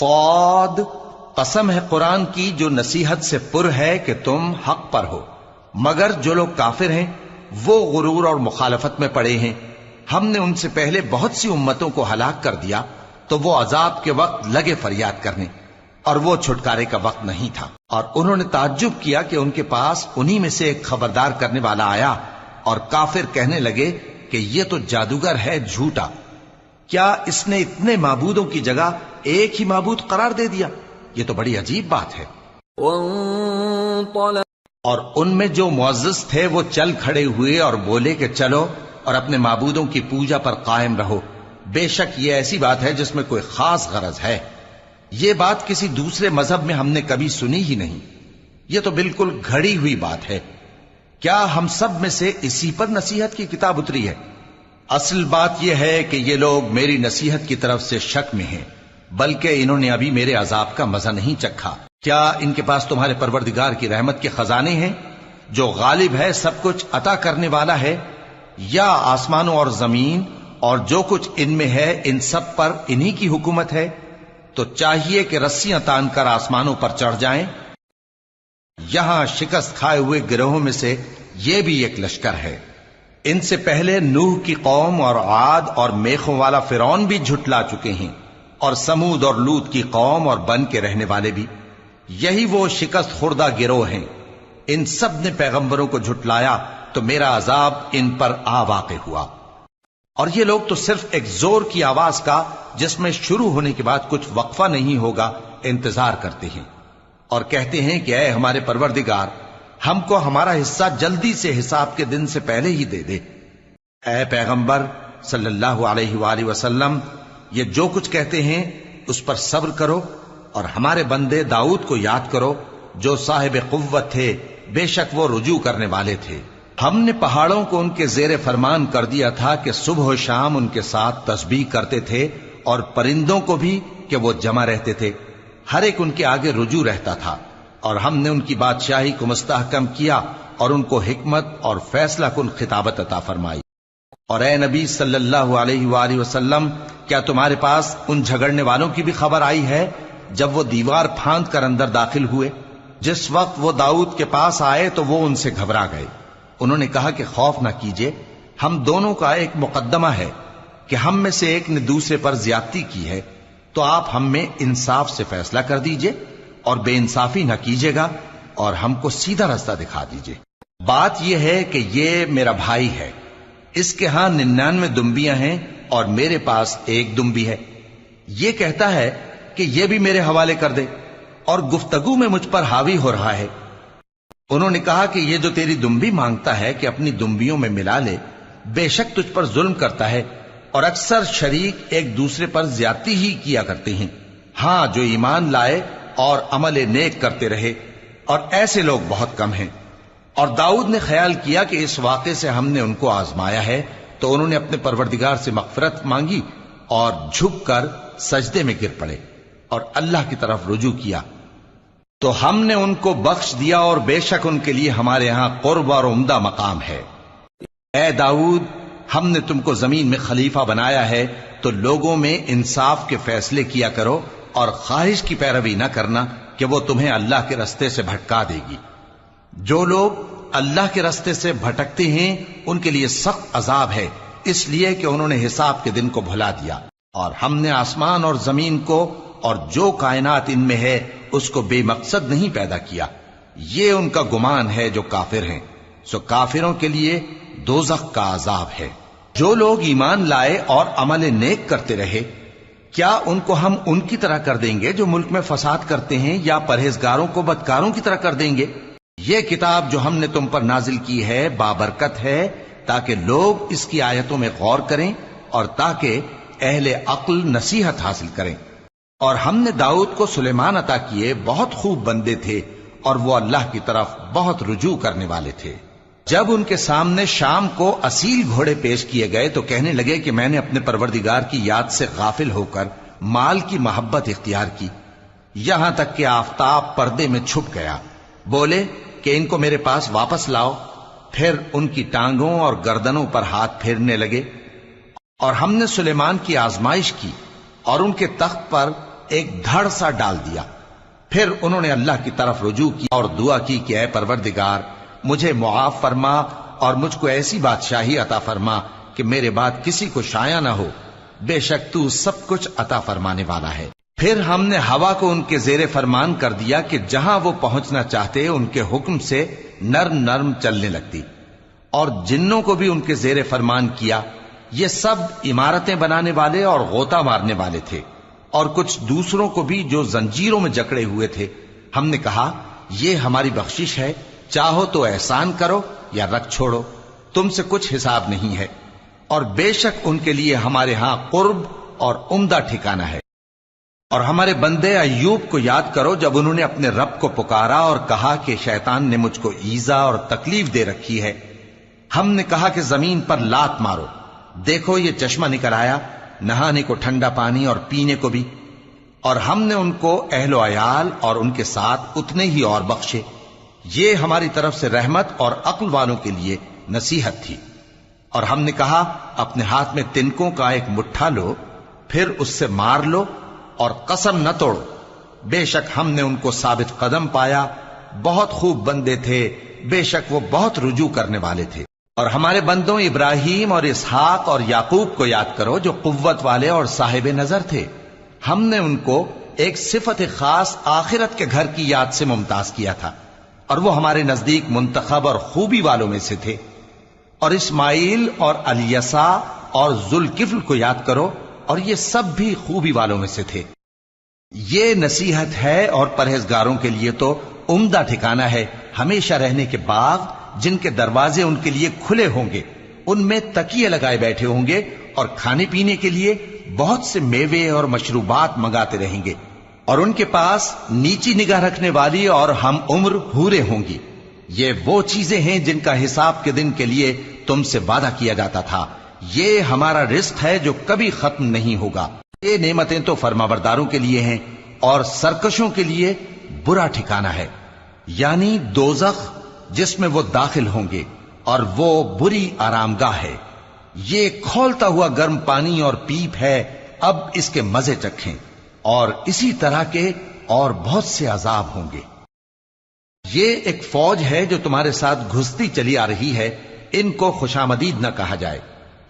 صاد، قسم ہے قرآن کی جو نصیحت سے پر ہے کہ تم حق پر ہو، مگر جو لوگ کافر ہیں وہ غرور اور مخالفت میں پڑے ہیں۔ ہم نے ان سے پہلے بہت سی امتوں کو ہلاک کر دیا تو وہ عذاب کے وقت لگے فریاد کرنے، اور وہ چھٹکارے کا وقت نہیں تھا۔ اور انہوں نے تعجب کیا کہ ان کے پاس انہی میں سے ایک خبردار کرنے والا آیا، اور کافر کہنے لگے کہ یہ تو جادوگر ہے جھوٹا، کیا اس نے اتنے معبودوں کی جگہ ایک ہی معبود قرار دے دیا؟ یہ تو بڑی عجیب بات ہے۔ اور ان میں جو معزز تھے وہ چل کھڑے ہوئے اور بولے کہ چلو اور اپنے معبودوں کی پوجا پر قائم رہو، بے شک یہ ایسی بات ہے جس میں کوئی خاص غرض ہے، یہ بات کسی دوسرے مذہب میں ہم نے کبھی سنی ہی نہیں، یہ تو بالکل گھڑی ہوئی بات ہے۔ کیا ہم سب میں سے اسی پر نصیحت کی کتاب اتری ہے؟ اصل بات یہ ہے کہ یہ لوگ میری نصیحت کی طرف سے شک میں ہیں، بلکہ انہوں نے ابھی میرے عذاب کا مزہ نہیں چکھا۔ کیا ان کے پاس تمہارے پروردگار کی رحمت کے خزانے ہیں جو غالب ہے، سب کچھ عطا کرنے والا ہے؟ یا آسمانوں اور زمین اور جو کچھ ان میں ہے ان سب پر انہی کی حکومت ہے؟ تو چاہیے کہ رسیاں تان کر آسمانوں پر چڑھ جائیں۔ یہاں شکست کھائے ہوئے گروہوں میں سے یہ بھی ایک لشکر ہے۔ ان سے پہلے نوح کی قوم اور عاد اور میخوں والا فرعون بھی جھٹلا چکے ہیں، اور سمود اور لوط کی قوم اور بن کے رہنے والے بھی، یہی وہ شکست خوردہ گروہ ہیں۔ ان سب نے پیغمبروں کو جھٹلایا تو میرا عذاب ان پر آ واقع ہوا۔ اور یہ لوگ تو صرف ایک زور کی آواز کا جس میں شروع ہونے کے بعد کچھ وقفہ نہیں ہوگا انتظار کرتے ہیں، اور کہتے ہیں کہ اے ہمارے پروردگار، ہم کو ہمارا حصہ جلدی سے حساب کے دن سے پہلے ہی دے دے۔ اے پیغمبر صلی اللہ علیہ وآلہ وسلم، یہ جو کچھ کہتے ہیں اس پر صبر کرو، اور ہمارے بندے داؤد کو یاد کرو جو صاحب قوت تھے، بے شک وہ رجوع کرنے والے تھے۔ ہم نے پہاڑوں کو ان کے زیر فرمان کر دیا تھا کہ صبح و شام ان کے ساتھ تسبیح کرتے تھے، اور پرندوں کو بھی کہ وہ جمع رہتے تھے، ہر ایک ان کے آگے رجوع رہتا تھا۔ اور ہم نے ان کی بادشاہی کو مستحکم کیا اور ان کو حکمت اور فیصلہ کن خطابت عطا فرمائی۔ اور اے نبی صلی اللہ علیہ وآلہ وسلم، کیا تمہارے پاس ان جھگڑنے والوں کی بھی خبر آئی ہے جب وہ دیوار پھاند کر اندر داخل ہوئے؟ جس وقت وہ داؤد کے پاس آئے تو وہ ان سے گھبرا گئے۔ انہوں نے کہا کہ خوف نہ کیجیے، ہم دونوں کا ایک مقدمہ ہے کہ ہم میں سے ایک نے دوسرے پر زیادتی کی ہے، تو آپ ہم میں انصاف سے فیصلہ کر دیجئے اور بے انصافی نہ کیجیے گا، اور ہم کو سیدھا رستہ دکھا دیجئے۔ بات یہ ہے کہ یہ میرا بھائی ہے، اس کے ہاں 99 دمبیاں ہیں اور میرے پاس ایک دمبی ہے، یہ کہتا ہے کہ یہ بھی میرے حوالے کر دے، اور گفتگو میں مجھ پر حاوی ہو رہا ہے۔ انہوں نے کہا کہ یہ جو تیری دمبی مانگتا ہے کہ اپنی دمبیوں میں ملا لے، بے شک تجھ پر ظلم کرتا ہے، اور اکثر شریک ایک دوسرے پر زیادتی ہی کیا کرتے ہیں۔ ہاں، جو ایمان لائے اور عمل نیک کرتے رہے، اور ایسے لوگ بہت کم ہیں۔ اور داؤد نے خیال کیا کہ اس واقعے سے ہم نے ان کو آزمایا ہے، تو انہوں نے اپنے پروردگار سے مغفرت مانگی اور جھک کر سجدے میں گر پڑے اور اللہ کی طرف رجوع کیا، تو ہم نے ان کو بخش دیا، اور بے شک ان کے لیے ہمارے ہاں قرب اور عمدہ مقام ہے۔ اے داؤد، ہم نے تم کو زمین میں خلیفہ بنایا ہے، تو لوگوں میں انصاف کے فیصلے کیا کرو، اور خواہش کی پیروی نہ کرنا کہ وہ تمہیں اللہ کے رستے سے بھٹکا دے گی۔ جو لوگ اللہ کے رستے سے بھٹکتے ہیں ان کے لیے سخت عذاب ہے، اس لیے کہ انہوں نے حساب کے دن کو بھلا دیا۔ اور ہم نے آسمان اور زمین کو اور جو کائنات ان میں ہے اس کو بے مقصد نہیں پیدا کیا، یہ ان کا گمان ہے جو کافر ہیں، سو کافروں کے لیے دوزخ کا عذاب ہے۔ جو لوگ ایمان لائے اور عمل نیک کرتے رہے، کیا ان کو ہم ان کی طرح کر دیں گے جو ملک میں فساد کرتے ہیں، یا پرہیزگاروں کو بدکاروں کی طرح کر دیں گے؟ یہ کتاب جو ہم نے تم پر نازل کی ہے بابرکت ہے، تاکہ لوگ اس کی آیتوں میں غور کریں اور تاکہ اہل عقل نصیحت حاصل کریں۔ اور ہم نے داؤد کو سلیمان عطا کیے، بہت خوب بندے تھے، اور وہ اللہ کی طرف بہت رجوع کرنے والے تھے۔ جب ان کے سامنے شام کو اصیل گھوڑے پیش کیے گئے تو کہنے لگے کہ میں نے اپنے پروردگار کی یاد سے غافل ہو کر مال کی محبت اختیار کی، یہاں تک کہ آفتاب پردے میں چھپ گیا۔ بولے کہ ان کو میرے پاس واپس لاؤ۔ پھر ان کی ٹانگوں اور گردنوں پر ہاتھ پھیرنے لگے۔ اور ہم نے سلیمان کی آزمائش کی، اور ان کے تخت پر ایک دھڑ سا ڈال دیا۔ پھر انہوں نے اللہ کی طرف رجوع کیا اور دعا کی کہ اے پروردگار مجھے معاف فرما اور مجھ کو ایسی بادشاہی عطا فرما کہ میرے بعد کسی کو شایع نہ ہو، بے شک تو سب کچھ عطا فرمانے والا ہے۔ پھر ہم نے ہوا کو ان کے زیر فرمان کر دیا کہ جہاں وہ پہنچنا چاہتے ان کے حکم سے نرم نرم چلنے لگتی، اور جنوں کو بھی ان کے زیر فرمان کیا۔ یہ سب عمارتیں بنانے والے اور غوطہ مارنے والے تھے، اور کچھ دوسروں کو بھی جو زنجیروں میں جکڑے ہوئے تھے۔ ہم نے کہا یہ ہماری بخشش ہے، چاہو تو احسان کرو یا رکھ چھوڑو، تم سے کچھ حساب نہیں ہے، اور بے شک ان کے لیے ہمارے ہاں قرب اور عمدہ ٹھکانہ ہے۔ اور ہمارے بندے ایوب کو یاد کرو جب انہوں نے اپنے رب کو پکارا اور کہا کہ شیطان نے مجھ کو ایذا اور تکلیف دے رکھی ہے۔ ہم نے کہا کہ زمین پر لات مارو، دیکھو یہ چشمہ نکل آیا، نہانے کو ٹھنڈا پانی اور پینے کو بھی، اور ہم نے ان کو اہل و عیال اور ان کے ساتھ اتنے ہی اور بخشے۔ یہ ہماری طرف سے رحمت اور عقل والوں کے لیے نصیحت تھی۔ اور ہم نے کہا اپنے ہاتھ میں تنکوں کا ایک مٹھا لو، پھر اس سے مار لو اور قسم نہ توڑو، بے شک ہم نے ان کو ثابت قدم پایا، بہت خوب بندے تھے، بے شک وہ بہت رجوع کرنے والے تھے۔ اور ہمارے بندوں ابراہیم اور اسحاق اور یعقوب کو یاد کرو جو قوت والے اور صاحب نظر تھے۔ ہم نے ان کو ایک صفت خاص آخرت کے گھر کی یاد سے ممتاز کیا تھا، اور وہ ہمارے نزدیک منتخب اور خوبی والوں میں سے تھے۔ اور اسماعیل اور الیسع اور ذوالکفل کو یاد کرو، اور یہ سب بھی خوبی والوں میں سے تھے۔ یہ نصیحت ہے اور پرہیزگاروں کے لیے تو عمدہ ٹھکانہ ہے، ہمیشہ رہنے کے باغ جن کے دروازے ان کے لیے کھلے ہوں گے، ان میں تکیے لگائے بیٹھے ہوں گے، اور کھانے پینے کے لیے بہت سے میوے اور مشروبات منگاتے رہیں گے، اور ان کے پاس نیچی نگاہ رکھنے والی اور ہم عمر حوریں ہوں گی۔ یہ وہ چیزیں ہیں جن کا حساب کے دن کے لیے تم سے وعدہ کیا جاتا تھا، یہ ہمارا رزق ہے جو کبھی ختم نہیں ہوگا۔ یہ نعمتیں تو فرمانبرداروں کے لیے ہیں، اور سرکشوں کے لیے برا ٹھکانہ ہے، یعنی دوزخ جس میں وہ داخل ہوں گے، اور وہ بری آرام گاہ ہے۔ یہ کھولتا ہوا گرم پانی اور پیپ ہے، اب اس کے مزے چکھیں، اور اسی طرح کے اور بہت سے عذاب ہوں گے۔ یہ ایک فوج ہے جو تمہارے ساتھ گھستی چلی آ رہی ہے، ان کو خوشامدید نہ کہا جائے۔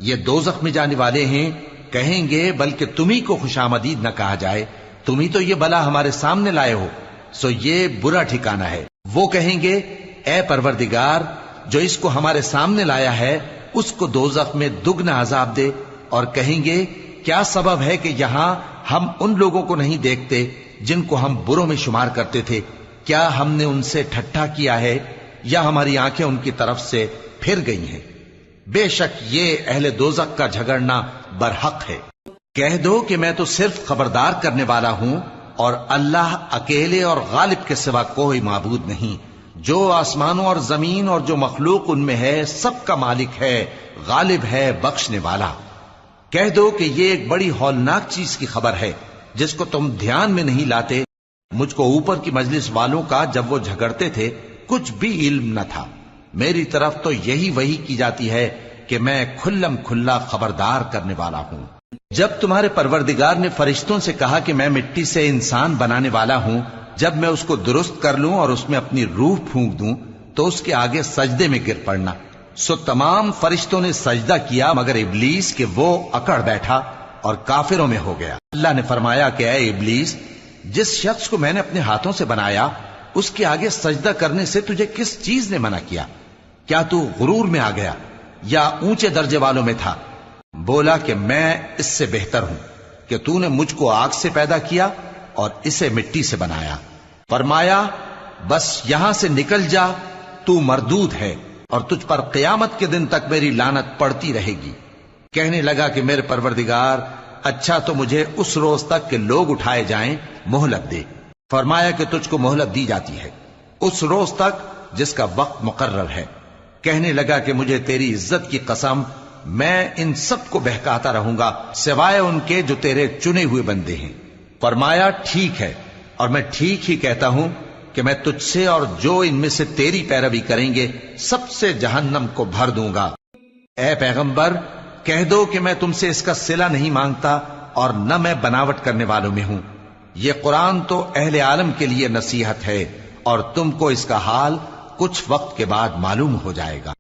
یہ دوزخ میں جانے والے ہیں، کہیں گے بلکہ تمہیں کو خوشامدید نہ کہا جائے، تمہیں تو یہ بلا ہمارے سامنے لائے ہو، سو یہ برا ٹھکانہ ہے۔ وہ کہیں گے اے پروردگار جو اس کو ہمارے سامنے لایا ہے اس کو دوزخ میں دگنا عذاب دے، اور کہیں گے کیا سبب ہے کہ یہاں ہم ان لوگوں کو نہیں دیکھتے جن کو ہم بروں میں شمار کرتے تھے؟ کیا ہم نے ان سے ٹھٹھا کیا ہے، یا ہماری آنکھیں ان کی طرف سے پھر گئی ہیں؟ بے شک یہ اہل دوزخ کا جھگڑنا برحق ہے۔ کہہ دو کہ میں تو صرف خبردار کرنے والا ہوں، اور اللہ اکیلے اور غالب کے سوا کوئی معبود نہیں۔ جو آسمانوں اور زمین اور جو مخلوق ان میں ہے سب کا مالک ہے، غالب ہے، بخشنے والا۔ کہہ دو کہ یہ ایک بڑی ہولناک چیز کی خبر ہے جس کو تم دھیان میں نہیں لاتے۔ مجھ کو اوپر کی مجلس والوں کا جب وہ جھگڑتے تھے کچھ بھی علم نہ تھا، میری طرف تو یہی وحی کی جاتی ہے کہ میں کھلم کھلا خبردار کرنے والا ہوں۔ جب تمہارے پروردگار نے فرشتوں سے کہا کہ میں مٹی سے انسان بنانے والا ہوں، جب میں اس کو درست کر لوں اور اس میں اپنی روح پھونک دوں تو اس کے آگے سجدے میں گر پڑنا، سو تمام فرشتوں نے سجدہ کیا مگر ابلیس کہ وہ اکڑ بیٹھا اور کافروں میں ہو گیا۔ اللہ نے فرمایا کہ اے ابلیس، جس شخص کو میں نے اپنے ہاتھوں سے بنایا اس کے آگے سجدہ کرنے سے تجھے کس چیز نے منع کیا؟ کیا تو غرور میں آ گیا یا اونچے درجے والوں میں تھا؟ بولا کہ میں اس سے بہتر ہوں کہ تو نے مجھ کو آگ سے پیدا کیا اور اسے مٹی سے بنایا۔ فرمایا بس یہاں سے نکل جا، تو مردود ہے اور تجھ پر قیامت کے دن تک میری لعنت پڑتی رہے گی۔ کہنے لگا کہ میرے پروردگار اچھا تو مجھے اس روز تک کہ لوگ اٹھائے جائیں مہلت دے۔ فرمایا کہ تجھ کو مہلت دی جاتی ہے اس روز تک جس کا وقت مقرر ہے۔ کہنے لگا کہ مجھے تیری عزت کی قسم میں ان سب کو بہکاتا رہوں گا سوائے ان کے جو تیرے چنے ہوئے بندے ہیں۔ فرمایا ٹھیک ہے، اور میں ٹھیک ہی کہتا ہوں کہ میں تجھ سے اور جو ان میں سے تیری پیروی کریں گے سب سے جہنم کو بھر دوں گا۔ اے پیغمبر کہہ دو کہ میں تم سے اس کا صلہ نہیں مانگتا اور نہ میں بناوٹ کرنے والوں میں ہوں۔ یہ قرآن تو اہل عالم کے لیے نصیحت ہے، اور تم کو اس کا حال کچھ وقت کے بعد معلوم ہو جائے گا۔